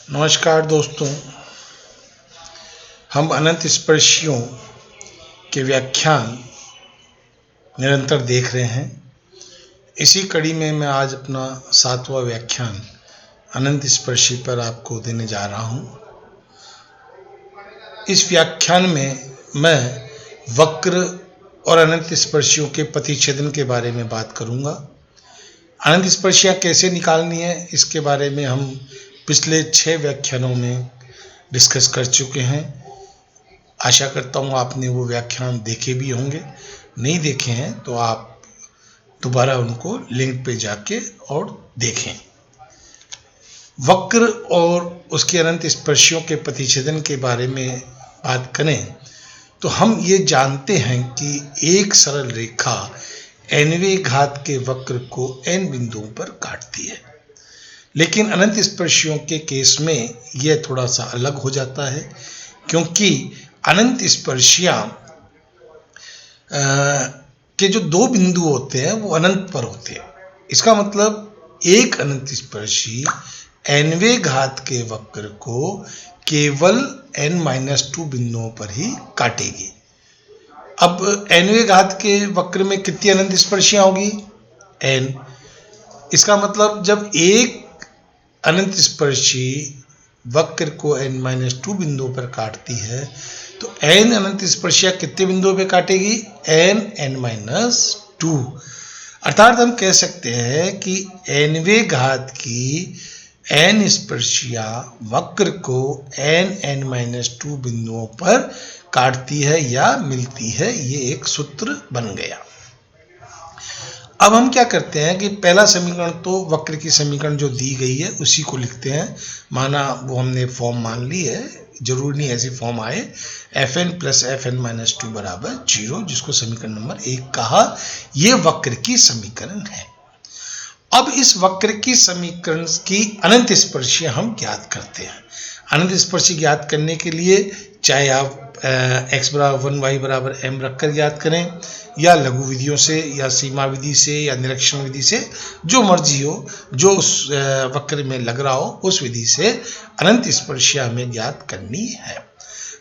नमस्कार दोस्तों, हम अनंत स्पर्शियों के व्याख्यान निरंतर देख रहे हैं। इसी कड़ी में मैं आज अपना 7वां व्याख्यान अनंत स्पर्शी पर आपको देने जा रहा हूं। इस व्याख्यान में मैं वक्र और अनंत स्पर्शियों के प्रतिच्छेदन के बारे में बात करूंगा। अनंत स्पर्शियां कैसे निकालनी है इसके बारे में हम पिछले 6 व्याख्यानों में डिस्कस कर चुके हैं। आशा करता हूँ आपने वो व्याख्यान देखे भी होंगे। नहीं देखे हैं तो आप दोबारा उनको लिंक पे जाके और देखें। वक्र और उसके अनंत स्पर्शियों के प्रतिच्छेदन के बारे में बात करें तो हम ये जानते हैं कि एक सरल रेखा nवें घात के वक्र को n बिंदुओं पर काटती है, लेकिन अनंत स्पर्शियों के केस में यह थोड़ा सा अलग हो जाता है, क्योंकि अनंत स्पर्शियां के जो 2 बिंदु होते हैं वो अनंत पर होते हैं। इसका मतलब एक अनंत स्पर्शी nवें घात के वक्र को केवल n-2 बिंदुओं पर ही काटेगी। अब nवें घात के वक्र में कितनी अनंत स्पर्शियां होगी? n। इसका मतलब जब एक अनंत स्पर्शी वक्र को n-2 बिंदुओं पर काटती है तो n अनंत स्पर्शियां कितने बिंदुओं पर काटेगी? n-2। अर्थात हम कह सकते हैं कि nवें घात की n स्पर्शियां वक्र को n-2 बिंदुओं पर काटती है या मिलती है। ये एक सूत्र बन गया। अब हम क्या करते हैं कि पहला समीकरण तो वक्र की समीकरण जो दी गई है उसी को लिखते हैं। माना वो हमने फॉर्म मान ली है, जरूरी नहीं ऐसी फॉर्म आए। fn + fn-2 = 0, जिसको समीकरण नंबर 1 कहा। ये वक्र की समीकरण है। अब इस वक्र की समीकरण की अनंत स्पर्शियां हम ज्ञात करते हैं। अनंत स्पर्शी ज्ञात करने के लिए चाहे आप x = 1 y = m रखकर ज्ञात करें, या लघु विधियों से, या सीमा विधि से, या निरीक्षण विधि से, जो मर्जी हो, जो उस वक्र में लग रहा हो उस विधि से अनंत स्पर्शियां हमें ज्ञात करनी है।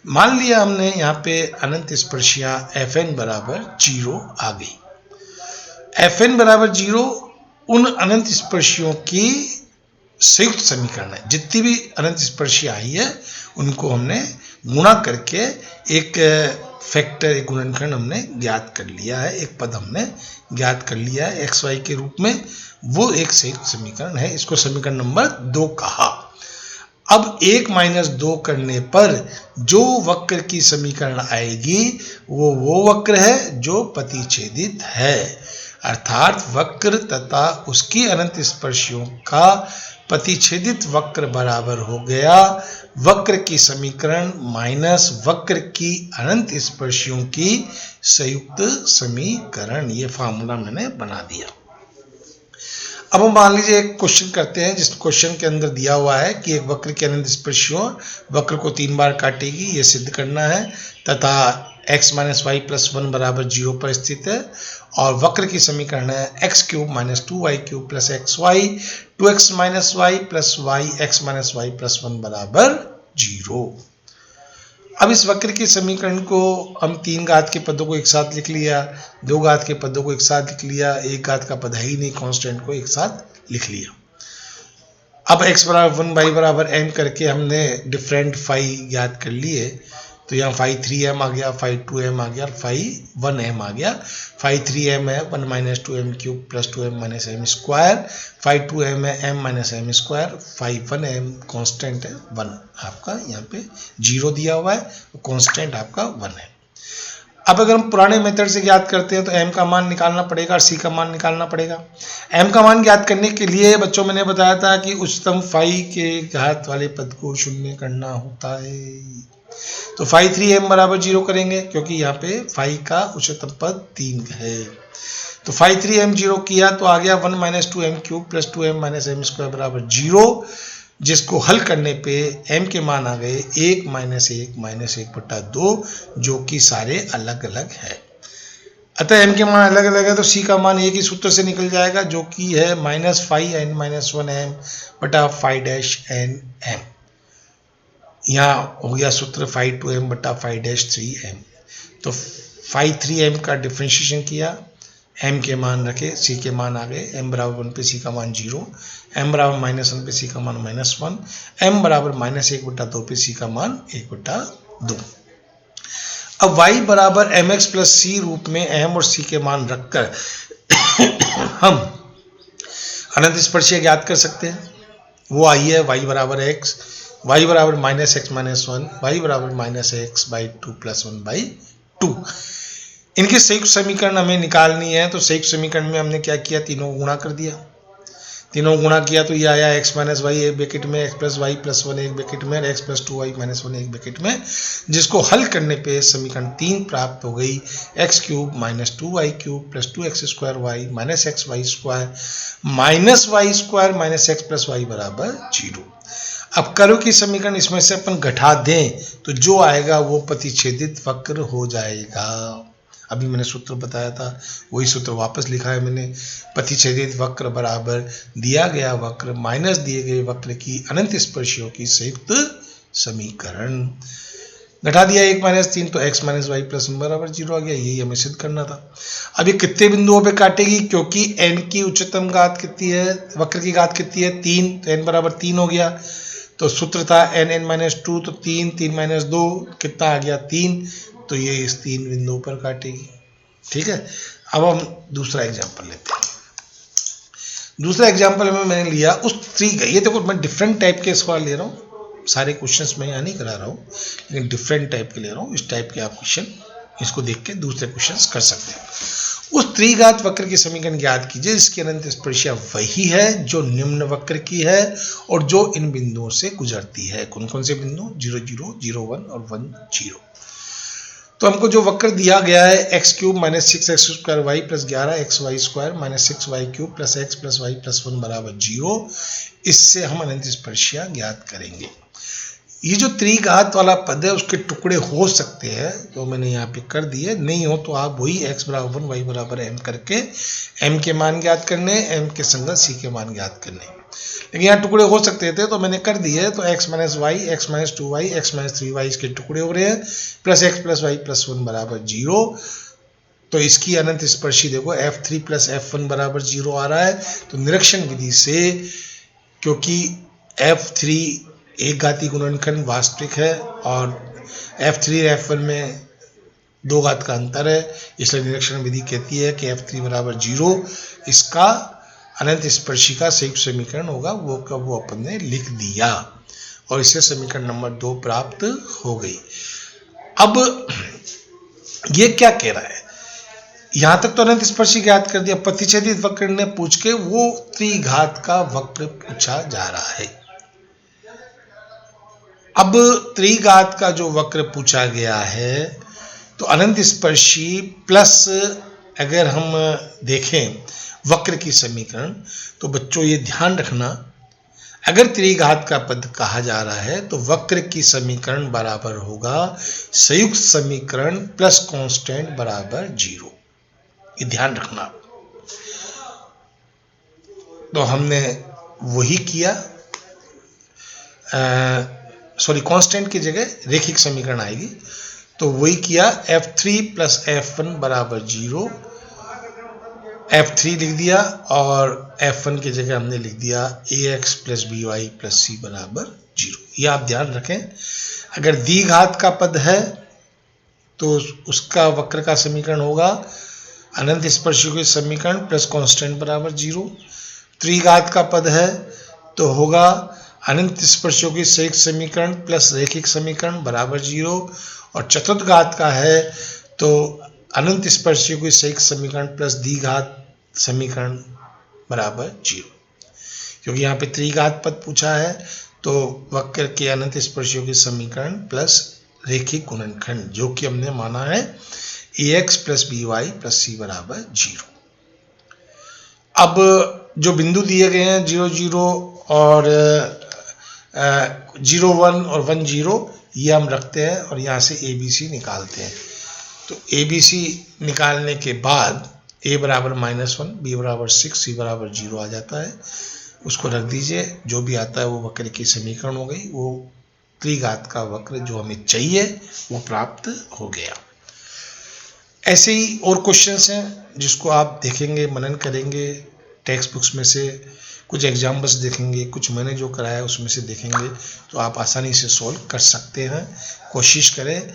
मान लिया हमने यहाँ पे अनंत स्पर्शियां fn = 0 आ गई। fn = 0 उन अनंत स्पर्शियों की संयुक्त समीकरण है। जितनी भी अनंत स्पर्शियां आई है उनको हमने गुणा करके एक फैक्टर, एक गुणनखंड हमने ज्ञात कर लिया है। एक पद हमने ज्ञात कर लिया है xy के रूप में। वो एक संयुक्त समीकरण है। इसको समीकरण नंबर 2 कहा। अब 1 - 2 करने पर जो वक्र की समीकरण आएगी वो वक्र है जो प्रतिच्छेदित है। अर्थात वक्र तथा उसकी अनंत स्पर्शियों का प्रतिच्छेदित वक्र बराबर हो गया वक्र की समीकरण माइनस वक्र की अनंत स्पर्शियों की संयुक्त समीकरण। ये फार्मूला मैंने बना दिया। अब हम मान लीजिए एक क्वेश्चन करते हैं, जिस क्वेश्चन के अंदर दिया हुआ है कि एक वक्र की अनंत स्पर्शियों वक्र को 3 बार काटेगी, ये सिद्ध करना है, तथा x - y + 1 = 0 पर स्थित है, और वक्र की समीकरण है x³ - 2y³ + xy 2x - y + y x - y + 1 = 0। अब इस वक्र की समीकरण को हम 3 घात के पदों को एक साथ लिख लिया, 2 घात के पदों को एक साथ लिख लिया, 1 घात का पद है ही नहीं, कांस्टेंट को एक साथ लिख लिया। अब x = 1 y = m करके हमने डिफरेंट फाई ज्ञात कर लिए। तो यहाँ फाई 3m आ गया, फाई 2m आ गया, फाई 1m आ गया। फाई 3m है 1 - 2m³ + 2m - m², phi 2m है m - m², phi 1m constant है 1, आपका यहाँ पे 0 दिया हुआ है, कांस्टेंट आपका 1 है। अब अगर हम पुराने मेथड से ज्ञात करते हैं तो m का मान निकालना पड़ेगा और c का मान निकालना पड़ेगा। m का मान ज्ञात करने के लिए बच्चों मैंने बताया था कि उच्चतम फाई के घात वाले पद को शून्य करना होता है। तो फाई 3m = 0 करेंगे, क्योंकि यहाँ पे फाई का उच्चतम पद 3 है। तो फाई 3m 0 किया तो आ गया 1 - 2m³ + 2m - m² = 0, जिसको हल करने पे m के मान आ गए 1 - 1 - 1/2, जो कि सारे अलग अलग है। अतः m के मान अलग अलग है तो c का मान एक ही सूत्र से निकल जाएगा, जो कि है -φn - 1m / φ' n m। यहाँ हो गया सूत्र फाई 2m बटा फाई डैश 3m। तो फाई 3m का डिफ्रेंशिएशन किया, m के मान रखे, c के मान आ गए, m बराबर 1 पे c का मान 0, m बराबर -1 पे c का मान -1, m बराबर -1 बटा 2 पे c का मान 1 बटा 2। अब y बराबर mx प्लस c रूप में m और c के मान रखकर हम अनंत स्पर्शीय ज्ञात कर सकते हैं। वो आई है y बराबर x, y बराबर -x - 1, y बराबर -x/2 + 1/2। इनके संयुक्त समीकरण हमें निकालनी है। तो संयुक्त समीकरण में हमने क्या किया, तीनों गुणा कर दिया। तीनों गुणा किया तो ये आया x - y एक ब्रैकेट में, x + y + 1 एक ब्रैकेट में, x + 2y - 1 एक ब्रैकेट में, जिसको हल करने पे समीकरण 3 प्राप्त हो गई। x³ - 2y³ + 2x² y - xy² -y² - x + y बराबर 0। अब करो कि समीकरण इसमें से अपन घटा दें तो जो आएगा वो प्रतिच्छेदित वक्र हो जाएगा। अभी मैंने सूत्र बताया था, वही सूत्र वापस लिखा है मैंने। प्रतिच्छेदित वक्र बराबर दिया गया वक्र माइनस दिए गए वक्र की अनंत स्पर्शियों की संयुक्त समीकरण। घटा दिया 1 - 3 तो x - y + 1 बराबर 0 आ गया। यही हमें सिद्ध करना था। अब ये कितने बिंदुओं पे काटेगी, क्योंकि n की उच्चतम घात कितनी है, वक्र की घात कितनी है, 3, तो n बराबर 3 हो गया। तो सूत्र था n - 2, तो 3 - 2 कितना आ गया, 3। तो ये इस 3 बिंदुओं पर काटेगी। ठीक है। अब हम दूसरा एग्जांपल लेते हैं। दूसरा एग्जांपल में मैंने लिया उस ये देखो मैं डिफरेंट टाइप के सवाल ले रहा हूँ, सारे क्वेश्चंस मैं यहाँ नहीं करा रहा हूँ, लेकिन डिफरेंट टाइप के ले रहा हूँ। इस टाइप के आप क्वेश्चन इसको देख के दूसरे क्वेश्चंस कर सकते हैं। उस त्रिघात वक्र की समीकरण ज्ञात कीजिए जिसकी अनंत स्पर्शिया वही है जो निम्न वक्र की है और जो इन बिंदुओं से गुजरती है। कौन कौन से बिंदु, 0 0 0 1 और 1 0। तो हमको जो वक्र दिया गया है x³ - 6x² y + 11xy² - 6y³ + x + y + 1 बराबर 0। इससे हम अनंत स्पर्शिया ज्ञात करेंगे। ये जो त्रिघात वाला पद है उसके टुकड़े हो सकते हैं, तो मैंने यहाँ पे कर दिए। नहीं हो तो आप वही x बराबर 1 y बराबर m करके m के मान ज्ञात करने, m के संगत c के मान ज्ञात करने। लेकिन यहाँ टुकड़े हो सकते थे तो मैंने कर दिए। तो x - y, x - 2y, x - 3y इसके टुकड़े हो रहे हैं, प्लस x + y + 1 बराबर 0। तो इसकी अनंत स्पर्शी देखो f3 + f1 बराबर 0 आ रहा है। तो निरीक्षण विधि से, क्योंकि f3 एक घाती गुणनखंड वास्तविक है और f3 और f1 में 2 घात का अंतर है, इसलिए निरीक्षण विधि कहती है कि f3 बराबर 0 इसका अनंत स्पर्शी का संयुक्त समीकरण होगा। वो अपन ने लिख दिया और इससे समीकरण नंबर 2 प्राप्त हो गई। अब ये क्या कह रहा है, यहां तक तो अनंत स्पर्शी ज्ञात कर दिया। प्रतिच्छेदित वक्र ने पूछ के वो त्रिघात का वक्र पूछा जा रहा है। अब त्रिघात का जो वक्र पूछा गया है तो अनंत स्पर्शी प्लस, अगर हम देखें वक्र की समीकरण, तो बच्चों ये ध्यान रखना, अगर त्रिघात का पद कहा जा रहा है तो वक्र की समीकरण बराबर होगा संयुक्त समीकरण प्लस कांस्टेंट बराबर 0। ये ध्यान रखना। तो हमने वही किया, सॉरी कांस्टेंट की जगह रेखिक समीकरण आएगी, तो वही किया। f3 + f1 बराबर 0, f3 लिख दिया और f1 की जगह हमने लिख दिया ax + by + c बराबर 0। ये आप ध्यान रखें। अगर द्विघात का पद है तो उसका वक्र का समीकरण होगा अनंत स्पर्शियों के समीकरण प्लस कांस्टेंट बराबर 0। त्रिघात का पद है तो होगा अनंत स्पर्शियों की संयुक्त समीकरण प्लस रेखिक समीकरण बराबर 0। और चतुर्थ घात का है तो अनंत स्पर्शियों की संयुक्त समीकरण प्लस द्विघात समीकरण बराबर 0। क्योंकि यहाँ पे त्रिघात पद पूछा है तो वक्र के अनंत स्पर्शियों के समीकरण प्लस रेखिक गुणनखंड, जो कि हमने माना है ax + by + c बराबर 0। अब जो बिंदु दिए गए हैं 0 0 और 0 1 और 1 0, ये हम रखते हैं और यहाँ से ABC निकालते हैं। तो ABC निकालने के बाद a बराबर -1, b बराबर 6, c बराबर 0 आ जाता है। उसको रख दीजिए, जो भी आता है वो वक्र की समीकरण हो गई। वो त्रिघात का वक्र जो हमें चाहिए वो प्राप्त हो गया। ऐसे ही और क्वेश्चंस हैं जिसको आप देखेंगे, मनन करेंगे, टेक्स्ट बुक्स में से कुछ एग्जाम्पल्स देखेंगे, कुछ मैंने जो कराया उसमें से देखेंगे, तो आप आसानी से सॉल्व कर सकते हैं। कोशिश करें